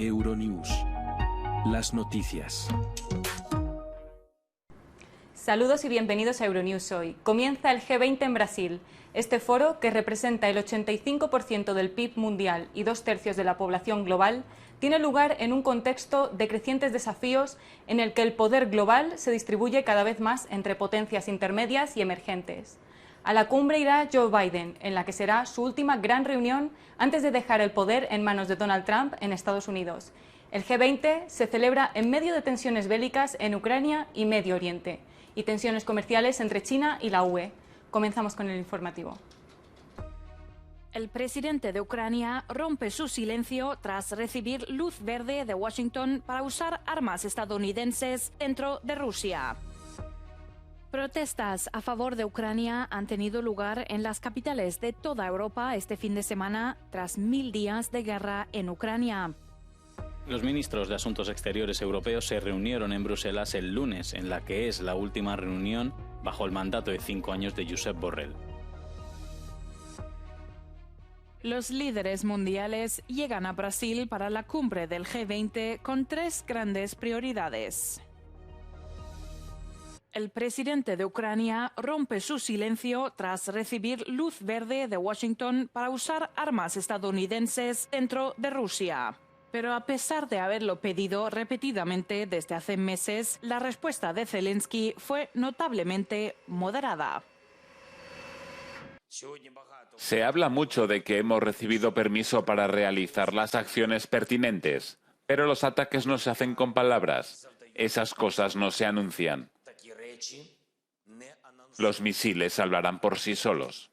Euronews. Las noticias. Saludos y bienvenidos a Euronews hoy. Comienza el G20 en Brasil. Este foro, que representa el 85% del PIB mundial y 2/3 de la población global, tiene lugar en un contexto de crecientes desafíos en el que el poder global se distribuye cada vez más entre potencias intermedias y emergentes. A la cumbre irá Joe Biden, en la que será su última gran reunión antes de dejar el poder en manos de Donald Trump en Estados Unidos. El G20 se celebra en medio de tensiones bélicas en Ucrania y Medio Oriente y tensiones comerciales entre China y la UE. Comenzamos con el informativo. El presidente de Ucrania rompe su silencio tras recibir luz verde de Washington para usar armas estadounidenses dentro de Rusia. Protestas a favor de Ucrania han tenido lugar en las capitales de toda Europa este fin de semana tras 1000 días de guerra en Ucrania. Los ministros de Asuntos Exteriores europeos se reunieron en Bruselas el lunes, en la que es la última reunión bajo el mandato de 5 años de Josep Borrell. Los líderes mundiales llegan a Brasil para la cumbre del G20 con 3 grandes prioridades. El presidente de Ucrania rompe su silencio tras recibir luz verde de Washington para usar armas estadounidenses dentro de Rusia. Pero a pesar de haberlo pedido repetidamente desde hace meses, la respuesta de Zelensky fue notablemente moderada. Se habla mucho de que hemos recibido permiso para realizar las acciones pertinentes, pero los ataques no se hacen con palabras. Esas cosas no se anuncian. Los misiles hablarán por sí solos.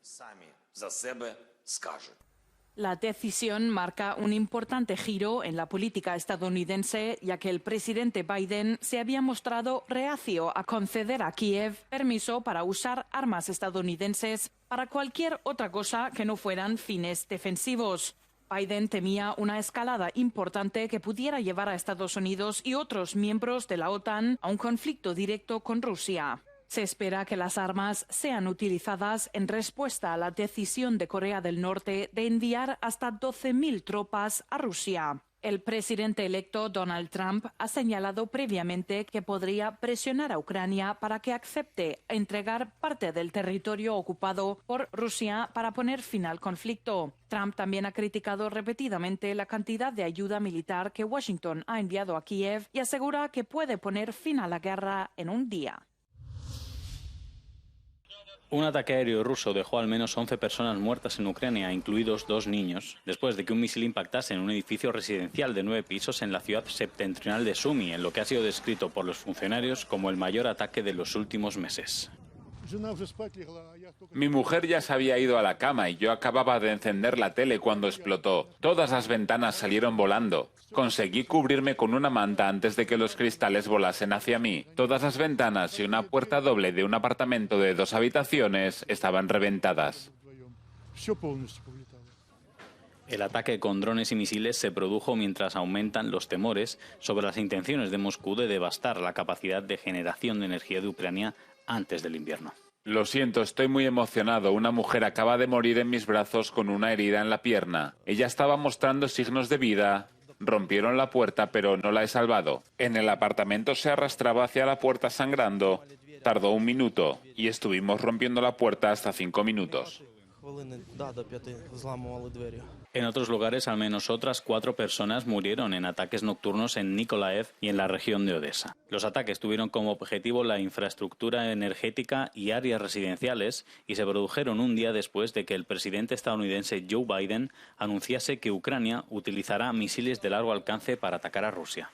La decisión marca un importante giro en la política estadounidense, ya que el presidente Biden se había mostrado reacio a conceder a Kiev permiso para usar armas estadounidenses para cualquier otra cosa que no fueran fines defensivos. Biden temía una escalada importante que pudiera llevar a Estados Unidos y otros miembros de la OTAN a un conflicto directo con Rusia. Se espera que las armas sean utilizadas en respuesta a la decisión de Corea del Norte de enviar hasta 12.000 tropas a Rusia. El presidente electo Donald Trump ha señalado previamente que podría presionar a Ucrania para que acepte entregar parte del territorio ocupado por Rusia para poner fin al conflicto. Trump también ha criticado repetidamente la cantidad de ayuda militar que Washington ha enviado a Kiev y asegura que puede poner fin a la guerra en un día. Un ataque aéreo ruso dejó al menos 11 personas muertas en Ucrania, incluidos 2 niños, después de que un misil impactase en un edificio residencial de 9 pisos en la ciudad septentrional de Sumy, en lo que ha sido descrito por los funcionarios como el mayor ataque de los últimos meses. Mi mujer ya se había ido a la cama y yo acababa de encender la tele cuando explotó. Todas las ventanas salieron volando. Conseguí cubrirme con una manta antes de que los cristales volasen hacia mí. Todas las ventanas y una puerta doble de un apartamento de 2 habitaciones estaban reventadas. El ataque con drones y misiles se produjo mientras aumentan los temores sobre las intenciones de Moscú de devastar la capacidad de generación de energía de Ucrania antes del invierno. Lo siento, estoy muy emocionado. Una mujer acaba de morir en mis brazos con una herida en la pierna. Ella estaba mostrando signos de vida. Rompieron la puerta, pero no la he salvado. En el apartamento se arrastraba hacia la puerta sangrando. Tardó 1 minuto y estuvimos rompiendo la puerta hasta 5 minutos. En otros lugares, al menos otras 4 personas murieron en ataques nocturnos en Nikolaev y en la región de Odessa. Los ataques tuvieron como objetivo la infraestructura energética y áreas residenciales y se produjeron un día después de que el presidente estadounidense Joe Biden anunciase que Ucrania utilizará misiles de largo alcance para atacar a Rusia.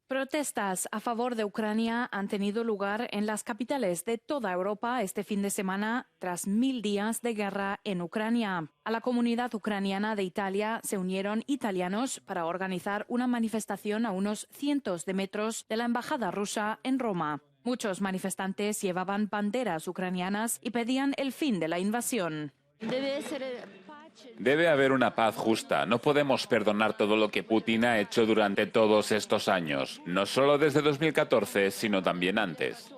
Protestas a favor de Ucrania han tenido lugar en las capitales de toda Europa este fin de semana tras 1000 días de guerra en Ucrania. A la comunidad ucraniana de Italia se unieron italianos para organizar una manifestación a unos cientos de metros de la embajada rusa en Roma. Muchos manifestantes llevaban banderas ucranianas y pedían el fin de la invasión. Debe haber una paz justa. No podemos perdonar todo lo que Putin ha hecho durante todos estos años. No solo desde 2014, sino también antes.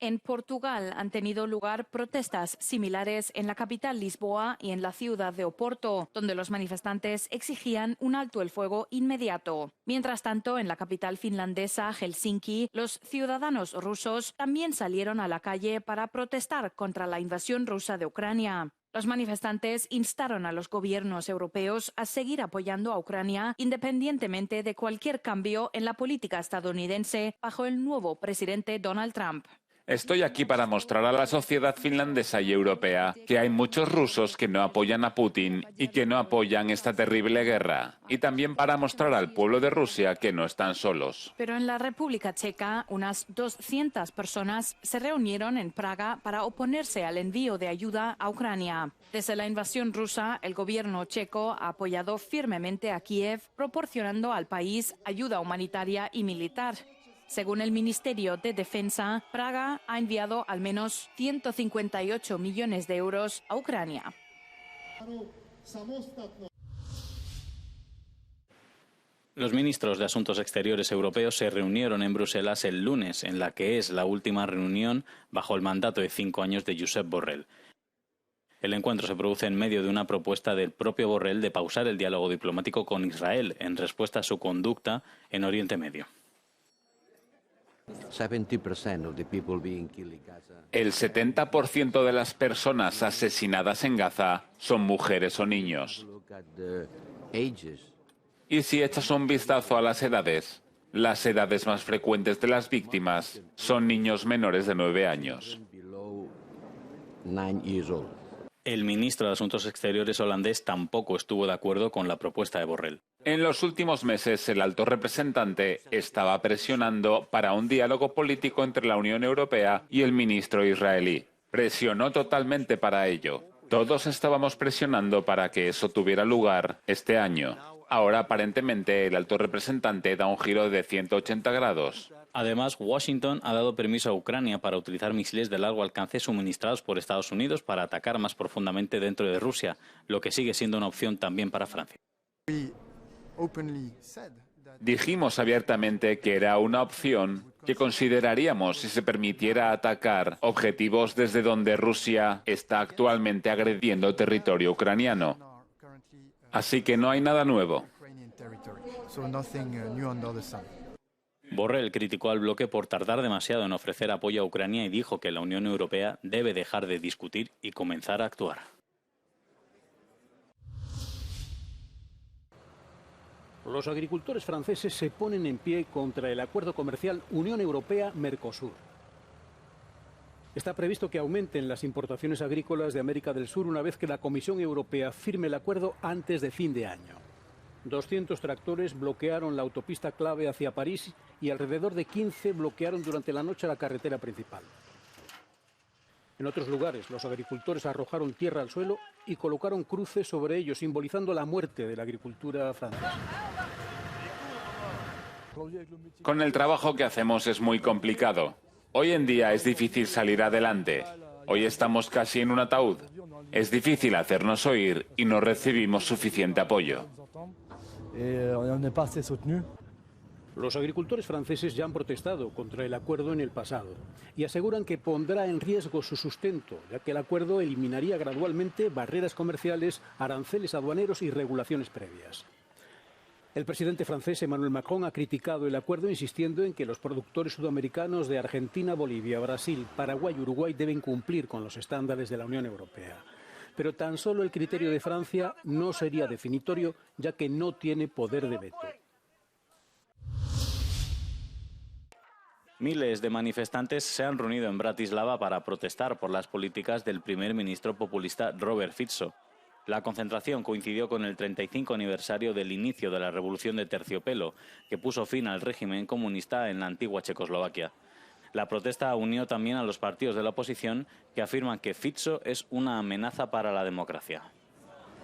En Portugal han tenido lugar protestas similares en la capital Lisboa y en la ciudad de Oporto, donde los manifestantes exigían un alto el fuego inmediato. Mientras tanto, en la capital finlandesa, Helsinki, los ciudadanos rusos también salieron a la calle para protestar contra la invasión rusa de Ucrania. Los manifestantes instaron a los gobiernos europeos a seguir apoyando a Ucrania independientemente de cualquier cambio en la política estadounidense bajo el nuevo presidente Donald Trump. Estoy aquí para mostrar a la sociedad finlandesa y europea que hay muchos rusos que no apoyan a Putin y que no apoyan esta terrible guerra. Y también para mostrar al pueblo de Rusia que no están solos. Pero en la República Checa, unas 200 personas se reunieron en Praga para oponerse al envío de ayuda a Ucrania. Desde la invasión rusa, el gobierno checo ha apoyado firmemente a Kiev, proporcionando al país ayuda humanitaria y militar. Según el Ministerio de Defensa, Praga ha enviado al menos 158 millones de euros a Ucrania. Los ministros de Asuntos Exteriores europeos se reunieron en Bruselas el lunes, en la que es la última reunión bajo el mandato de 5 años de Josep Borrell. El encuentro se produce en medio de una propuesta del propio Borrell de pausar el diálogo diplomático con Israel en respuesta a su conducta en Oriente Medio. El 70% de las personas asesinadas en Gaza son mujeres o niños. Y si echas un vistazo a las edades más frecuentes de las víctimas son niños menores de 9 años. El ministro de Asuntos Exteriores holandés tampoco estuvo de acuerdo con la propuesta de Borrell. En los últimos meses, el alto representante estaba presionando para un diálogo político entre la Unión Europea y el ministro israelí. Presionó totalmente para ello. Todos estábamos presionando para que eso tuviera lugar este año. Ahora, aparentemente, el alto representante da un giro de 180 grados. Además, Washington ha dado permiso a Ucrania para utilizar misiles de largo alcance suministrados por Estados Unidos para atacar más profundamente dentro de Rusia, lo que sigue siendo una opción también para Francia. Dijimos abiertamente que era una opción que consideraríamos si se permitiera atacar objetivos desde donde Rusia está actualmente agrediendo territorio ucraniano. Así que no hay nada nuevo. Borrell criticó al bloque por tardar demasiado en ofrecer apoyo a Ucrania y dijo que la Unión Europea debe dejar de discutir y comenzar a actuar. Los agricultores franceses se ponen en pie contra el acuerdo comercial Unión Europea-Mercosur. Está previsto que aumenten las importaciones agrícolas de América del Sur una vez que la Comisión Europea firme el acuerdo antes de fin de año. 200 tractores bloquearon la autopista clave hacia París y alrededor de 15 bloquearon durante la noche la carretera principal. En otros lugares, los agricultores arrojaron tierra al suelo y colocaron cruces sobre ellos, simbolizando la muerte de la agricultura francesa. Con el trabajo que hacemos es muy complicado. Hoy en día es difícil salir adelante. Hoy estamos casi en un ataúd. Es difícil hacernos oír y no recibimos suficiente apoyo. Los agricultores franceses ya han protestado contra el acuerdo en el pasado y aseguran que pondrá en riesgo su sustento, ya que el acuerdo eliminaría gradualmente barreras comerciales, aranceles aduaneros y regulaciones previas. El presidente francés Emmanuel Macron ha criticado el acuerdo insistiendo en que los productores sudamericanos de Argentina, Bolivia, Brasil, Paraguay y Uruguay deben cumplir con los estándares de la Unión Europea. Pero tan solo el criterio de Francia no sería definitorio, ya que no tiene poder de veto. Miles de manifestantes se han reunido en Bratislava para protestar por las políticas del primer ministro populista Robert Fico. La concentración coincidió con el 35 aniversario del inicio de la Revolución de Terciopelo, que puso fin al régimen comunista en la antigua Checoslovaquia. La protesta unió también a los partidos de la oposición que afirman que Fico es una amenaza para la democracia.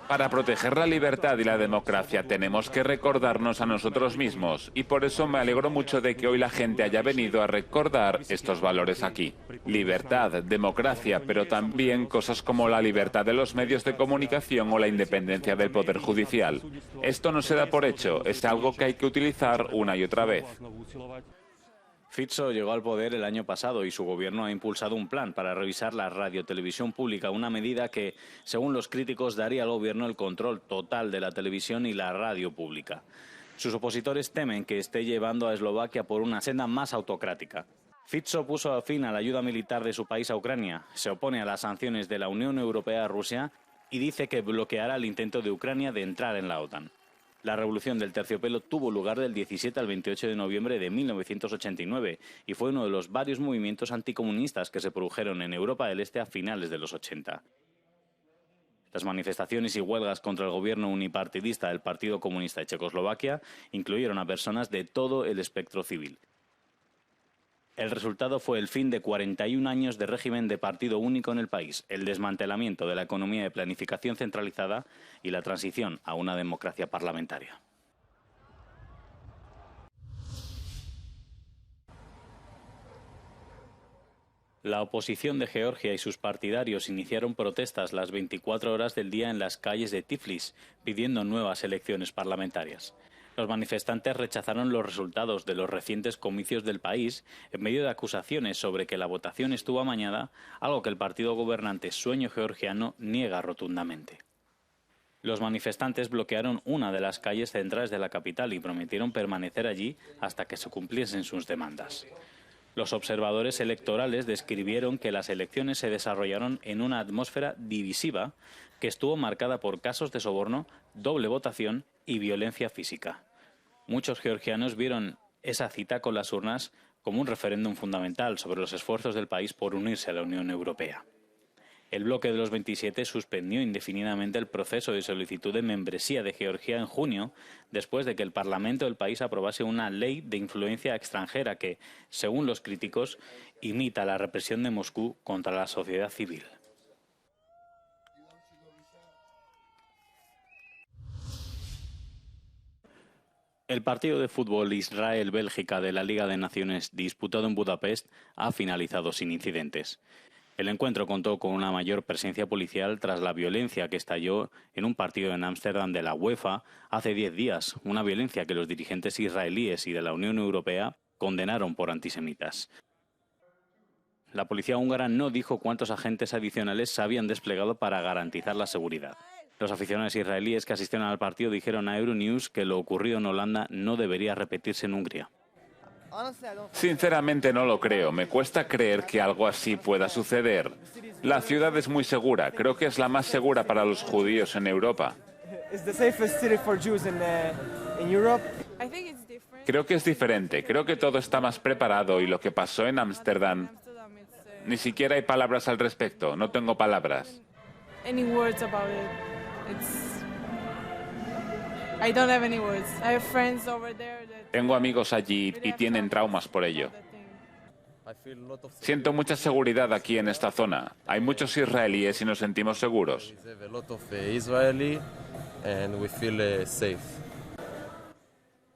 Para proteger la libertad y la democracia tenemos que recordarnos a nosotros mismos y por eso me alegro mucho de que hoy la gente haya venido a recordar estos valores aquí. Libertad, democracia, pero también cosas como la libertad de los medios de comunicación o la independencia del poder judicial. Esto no se da por hecho, es algo que hay que utilizar una y otra vez. Fico llegó al poder el año pasado y su gobierno ha impulsado un plan para revisar la radiotelevisión pública, una medida que, según los críticos, daría al gobierno el control total de la televisión y la radio pública. Sus opositores temen que esté llevando a Eslovaquia por una senda más autocrática. Fico puso fin a la ayuda militar de su país a Ucrania, se opone a las sanciones de la Unión Europea a Rusia y dice que bloqueará el intento de Ucrania de entrar en la OTAN. La revolución del terciopelo tuvo lugar del 17 al 28 de noviembre de 1989 y fue uno de los varios movimientos anticomunistas que se produjeron en Europa del Este a finales de los 80. Las manifestaciones y huelgas contra el gobierno unipartidista del Partido Comunista de Checoslovaquia incluyeron a personas de todo el espectro civil. El resultado fue el fin de 41 años de régimen de partido único en el país, el desmantelamiento de la economía de planificación centralizada y la transición a una democracia parlamentaria. La oposición de Georgia y sus partidarios iniciaron protestas las 24 horas del día en las calles de Tiflis, pidiendo nuevas elecciones parlamentarias. Los manifestantes rechazaron los resultados de los recientes comicios del país en medio de acusaciones sobre que la votación estuvo amañada, algo que el partido gobernante Sueño Georgiano niega rotundamente. Los manifestantes bloquearon una de las calles centrales de la capital y prometieron permanecer allí hasta que se cumpliesen sus demandas. Los observadores electorales describieron que las elecciones se desarrollaron en una atmósfera divisiva que estuvo marcada por casos de soborno, doble votación y violencia física. Muchos georgianos vieron esa cita con las urnas como un referéndum fundamental sobre los esfuerzos del país por unirse a la Unión Europea. El bloque de los 27 suspendió indefinidamente el proceso de solicitud de membresía de Georgia en junio, después de que el Parlamento del país aprobase una ley de influencia extranjera que, según los críticos, imita la represión de Moscú contra la sociedad civil. El partido de fútbol Israel-Bélgica de la Liga de Naciones disputado en Budapest ha finalizado sin incidentes. El encuentro contó con una mayor presencia policial tras la violencia que estalló en un partido en Ámsterdam de la UEFA hace 10 días, una violencia que los dirigentes israelíes y de la Unión Europea condenaron por antisemitas. La policía húngara no dijo cuántos agentes adicionales se habían desplegado para garantizar la seguridad. Los aficionados israelíes que asistieron al partido dijeron a Euronews que lo ocurrido en Holanda no debería repetirse en Hungría. Sinceramente no lo creo. Me cuesta creer que algo así pueda suceder. La ciudad es muy segura. Creo que es la más segura para los judíos en Europa. Creo que es diferente. Creo que todo está más preparado y lo que pasó en Ámsterdam... Ni siquiera hay palabras al respecto. No tengo palabras. Tengo amigos allí y tienen traumas por ello. Siento mucha seguridad aquí en esta zona. Hay muchos israelíes y nos sentimos seguros.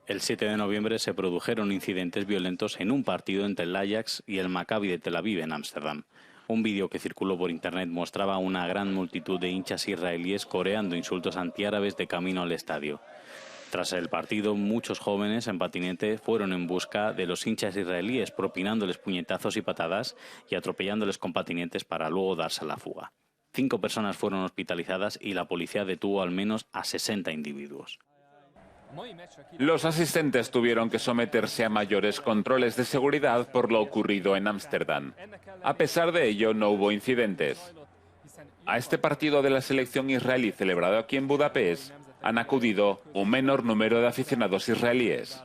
El 7 de noviembre se produjeron incidentes violentos en un partido entre el Ajax y el Maccabi de Tel Aviv en Ámsterdam. Un vídeo que circuló por internet mostraba una gran multitud de hinchas israelíes coreando insultos antiárabes de camino al estadio. Tras el partido, muchos jóvenes en patinete fueron en busca de los hinchas israelíes, propinándoles puñetazos y patadas y atropellándoles con patinetes para luego darse la fuga. 5 personas fueron hospitalizadas y la policía detuvo al menos a 60 individuos. Los asistentes tuvieron que someterse a mayores controles de seguridad por lo ocurrido en Ámsterdam. A pesar de ello, no hubo incidentes. A este partido de la selección israelí celebrado aquí en Budapest han acudido un menor número de aficionados israelíes.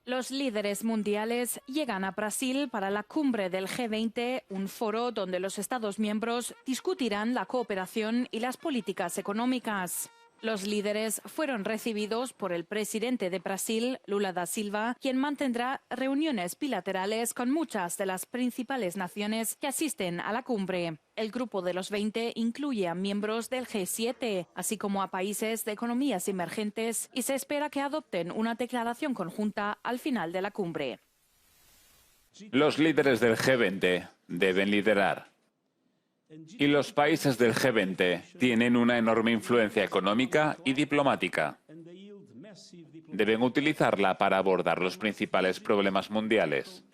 Los líderes mundiales llegan a Brasil para la cumbre del G20, un foro donde los Estados miembros discutirán la cooperación y las políticas económicas. Los líderes fueron recibidos por el presidente de Brasil, Lula da Silva, quien mantendrá reuniones bilaterales con muchas de las principales naciones que asisten a la cumbre. El grupo de los 20 incluye a miembros del G7, así como a países de economías emergentes, y se espera que adopten una declaración conjunta al final de la cumbre. Los líderes del G20 deben liderar. Y los países del G20 tienen una enorme influencia económica y diplomática. Deben utilizarla para abordar los principales problemas mundiales.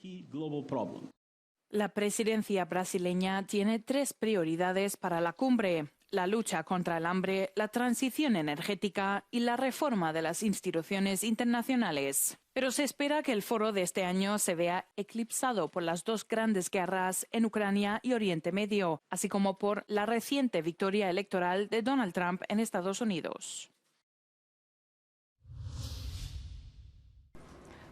La presidencia brasileña tiene 3 prioridades para la cumbre: la lucha contra el hambre, la transición energética y la reforma de las instituciones internacionales. Pero se espera que el foro de este año se vea eclipsado por las 2 grandes guerras en Ucrania y Oriente Medio, así como por la reciente victoria electoral de Donald Trump en Estados Unidos.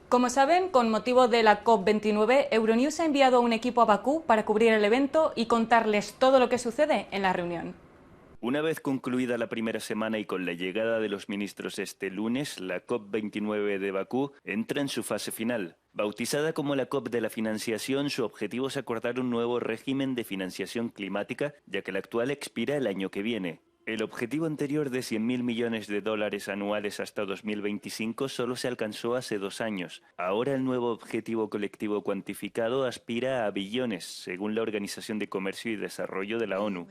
Como saben, con motivo de la COP29, Euronews ha enviado a un equipo a Bakú para cubrir el evento y contarles todo lo que sucede en la reunión. Una vez concluida la primera semana y con la llegada de los ministros este lunes, la COP29 de Bakú entra en su fase final. Bautizada como la COP de la financiación, su objetivo es acordar un nuevo régimen de financiación climática, ya que el actual expira el año que viene. El objetivo anterior de $100.000 millones anuales hasta 2025 solo se alcanzó hace 2 años. Ahora el nuevo objetivo colectivo cuantificado aspira a billones, según la Organización de Comercio y Desarrollo de la ONU.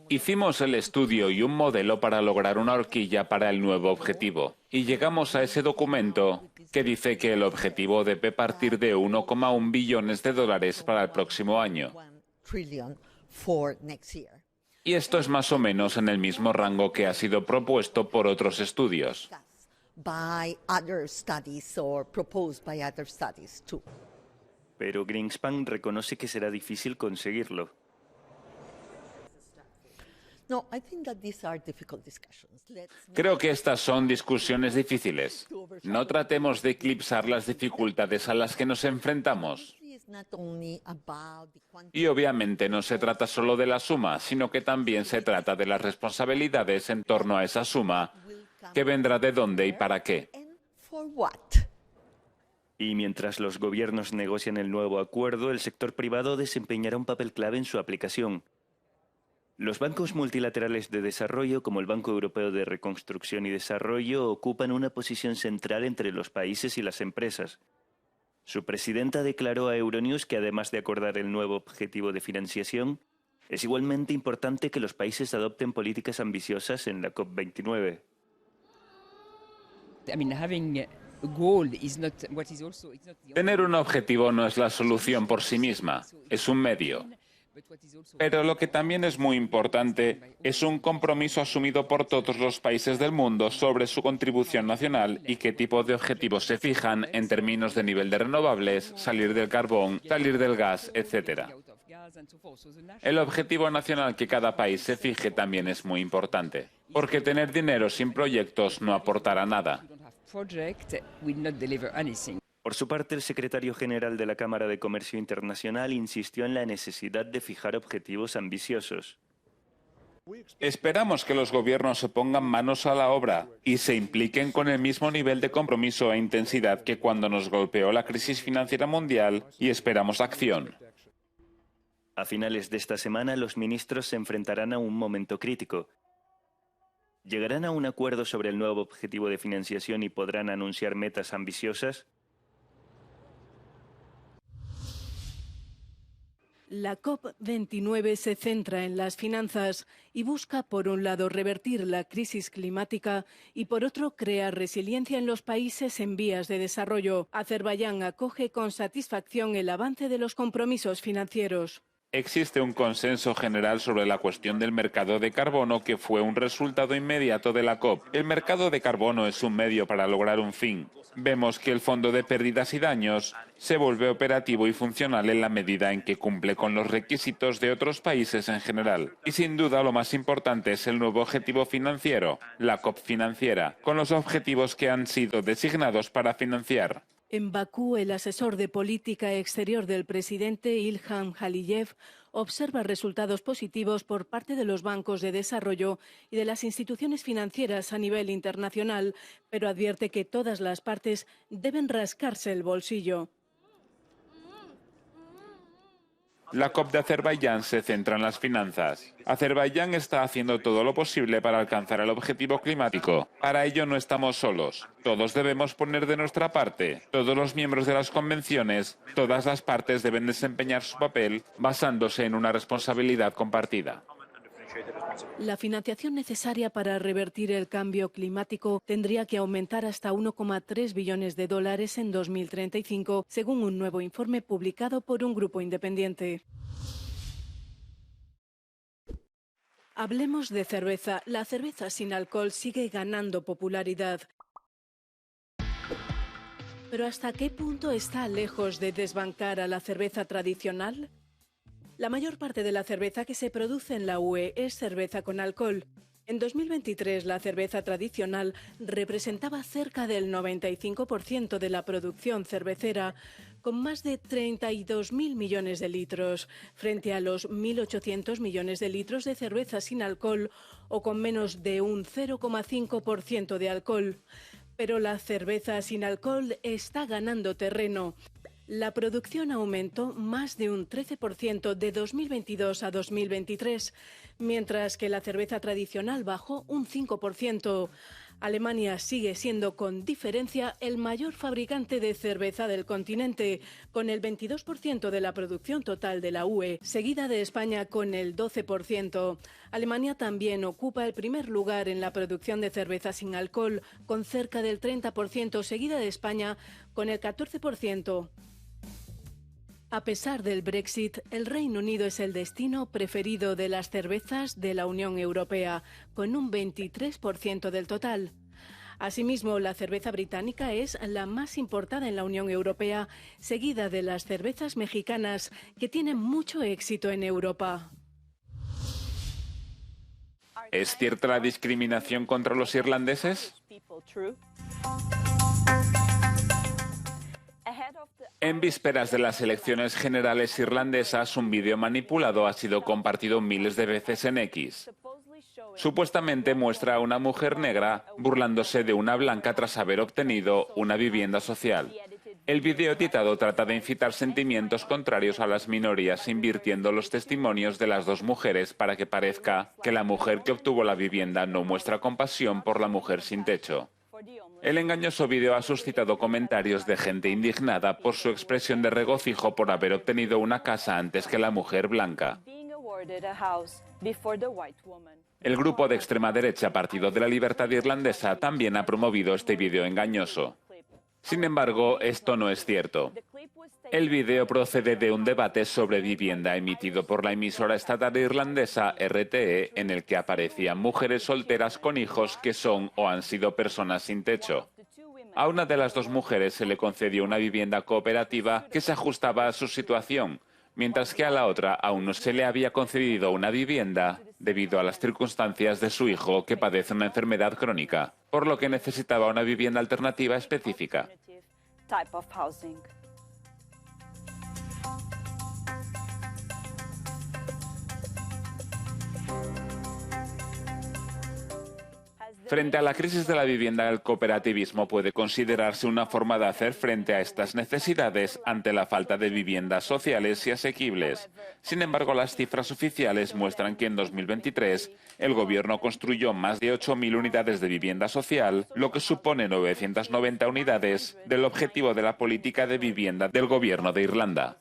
Hicimos el estudio y un modelo para lograr una horquilla para el nuevo objetivo. Y llegamos a ese documento que dice que el objetivo debe partir de $1,1 billones para el próximo año. Y esto es más o menos en el mismo rango que ha sido propuesto por otros estudios. Pero Greenspan reconoce que será difícil conseguirlo. Creo que estas son discusiones difíciles. No tratemos de eclipsar las dificultades a las que nos enfrentamos. Y obviamente no se trata solo de la suma, sino que también se trata de las responsabilidades en torno a esa suma, que vendrá de dónde y para qué. Y mientras los gobiernos negocian el nuevo acuerdo, el sector privado desempeñará un papel clave en su aplicación. Los bancos multilaterales de desarrollo, como el Banco Europeo de Reconstrucción y Desarrollo, ocupan una posición central entre los países y las empresas. Su presidenta declaró a Euronews que además de acordar el nuevo objetivo de financiación, es igualmente importante que los países adopten políticas ambiciosas en la COP29. Tener un objetivo no es la solución por sí misma, es un medio. Pero lo que también es muy importante es un compromiso asumido por todos los países del mundo sobre su contribución nacional y qué tipo de objetivos se fijan en términos de nivel de renovables, salir del carbón, salir del gas, etc. El objetivo nacional que cada país se fije también es muy importante, porque tener dinero sin proyectos no aportará nada. Por su parte, el secretario general de la Cámara de Comercio Internacional insistió en la necesidad de fijar objetivos ambiciosos. Esperamos que los gobiernos se pongan manos a la obra y se impliquen con el mismo nivel de compromiso e intensidad que cuando nos golpeó la crisis financiera mundial y esperamos acción. A finales de esta semana, los ministros se enfrentarán a un momento crítico. ¿Llegarán a un acuerdo sobre el nuevo objetivo de financiación y podrán anunciar metas ambiciosas? La COP29 se centra en las finanzas y busca, por un lado, revertir la crisis climática y, por otro, crear resiliencia en los países en vías de desarrollo. Azerbaiyán acoge con satisfacción el avance de los compromisos financieros. Existe un consenso general sobre la cuestión del mercado de carbono que fue un resultado inmediato de la COP. El mercado de carbono es un medio para lograr un fin. Vemos que el Fondo de Pérdidas y Daños se vuelve operativo y funcional en la medida en que cumple con los requisitos de otros países en general. Y sin duda lo más importante es el nuevo objetivo financiero, la COP financiera, con los objetivos que han sido designados para financiar. En Bakú, el asesor de política exterior del presidente Ilham Aliyev observa resultados positivos por parte de los bancos de desarrollo y de las instituciones financieras a nivel internacional, pero advierte que todas las partes deben rascarse el bolsillo. La COP de Azerbaiyán se centra en las finanzas. Azerbaiyán está haciendo todo lo posible para alcanzar el objetivo climático. Para ello no estamos solos. Todos debemos poner de nuestra parte. Todos los miembros de las convenciones, todas las partes deben desempeñar su papel basándose en una responsabilidad compartida. La financiación necesaria para revertir el cambio climático tendría que aumentar hasta 1,3 billones de dólares en 2035, según un nuevo informe publicado por un grupo independiente. Hablemos de cerveza. La cerveza sin alcohol sigue ganando popularidad. ¿Pero hasta qué punto está lejos de desbancar a la cerveza tradicional? La mayor parte de la cerveza que se produce en la UE es cerveza con alcohol. En 2023, la cerveza tradicional representaba cerca del 95% de la producción cervecera, con más de 32.000 millones de litros, frente a los 1.800 millones de litros de cerveza sin alcohol o con menos de un 0,5% de alcohol. Pero la cerveza sin alcohol está ganando terreno. La producción aumentó más de un 13% de 2022 a 2023, mientras que la cerveza tradicional bajó un 5%. Alemania sigue siendo con diferencia el mayor fabricante de cerveza del continente, con el 22% de la producción total de la UE, seguida de España con el 12%. Alemania también ocupa el primer lugar en la producción de cerveza sin alcohol, con cerca del 30%, seguida de España con el 14%. A pesar del Brexit, el Reino Unido es el destino preferido de las cervezas de la Unión Europea, con un 23% del total. Asimismo, la cerveza británica es la más importada en la Unión Europea, seguida de las cervezas mexicanas, que tienen mucho éxito en Europa. ¿Es cierta la discriminación contra los irlandeses? En vísperas de las elecciones generales irlandesas, un vídeo manipulado ha sido compartido miles de veces en X. Supuestamente muestra a una mujer negra burlándose de una blanca tras haber obtenido una vivienda social. El vídeo editado trata de incitar sentimientos contrarios a las minorías, invirtiendo los testimonios de las dos mujeres para que parezca que la mujer que obtuvo la vivienda no muestra compasión por la mujer sin techo. El engañoso vídeo ha suscitado comentarios de gente indignada por su expresión de regocijo por haber obtenido una casa antes que la mujer blanca. El grupo de extrema derecha Partido de la Libertad Irlandesa también ha promovido este vídeo engañoso. Sin embargo, esto no es cierto. El vídeo procede de un debate sobre vivienda emitido por la emisora estatal irlandesa RTE, en el que aparecían mujeres solteras con hijos que son o han sido personas sin techo. A una de las dos mujeres se le concedió una vivienda cooperativa que se ajustaba a su situación, mientras que a la otra aún no se le había concedido una vivienda debido a las circunstancias de su hijo, que padece una enfermedad crónica, por lo que necesitaba una vivienda alternativa específica. Frente a la crisis de la vivienda, el cooperativismo puede considerarse una forma de hacer frente a estas necesidades ante la falta de viviendas sociales y asequibles. Sin embargo, las cifras oficiales muestran que en 2023 el gobierno construyó más de 8.000 unidades de vivienda social, lo que supone 990 unidades del objetivo de la política de vivienda del gobierno de Irlanda.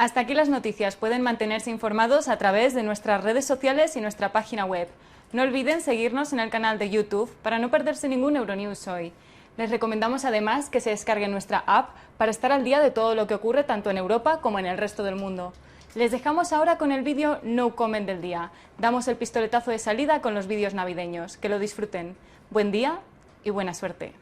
Hasta aquí las noticias. Pueden mantenerse informados a través de nuestras redes sociales y nuestra página web. No olviden seguirnos en el canal de YouTube para no perderse ningún Euronews hoy. Les recomendamos además que se descarguen nuestra app para estar al día de todo lo que ocurre tanto en Europa como en el resto del mundo. Les dejamos ahora con el vídeo No Comment del día. Damos el pistoletazo de salida con los vídeos navideños. Que lo disfruten. Buen día y buena suerte.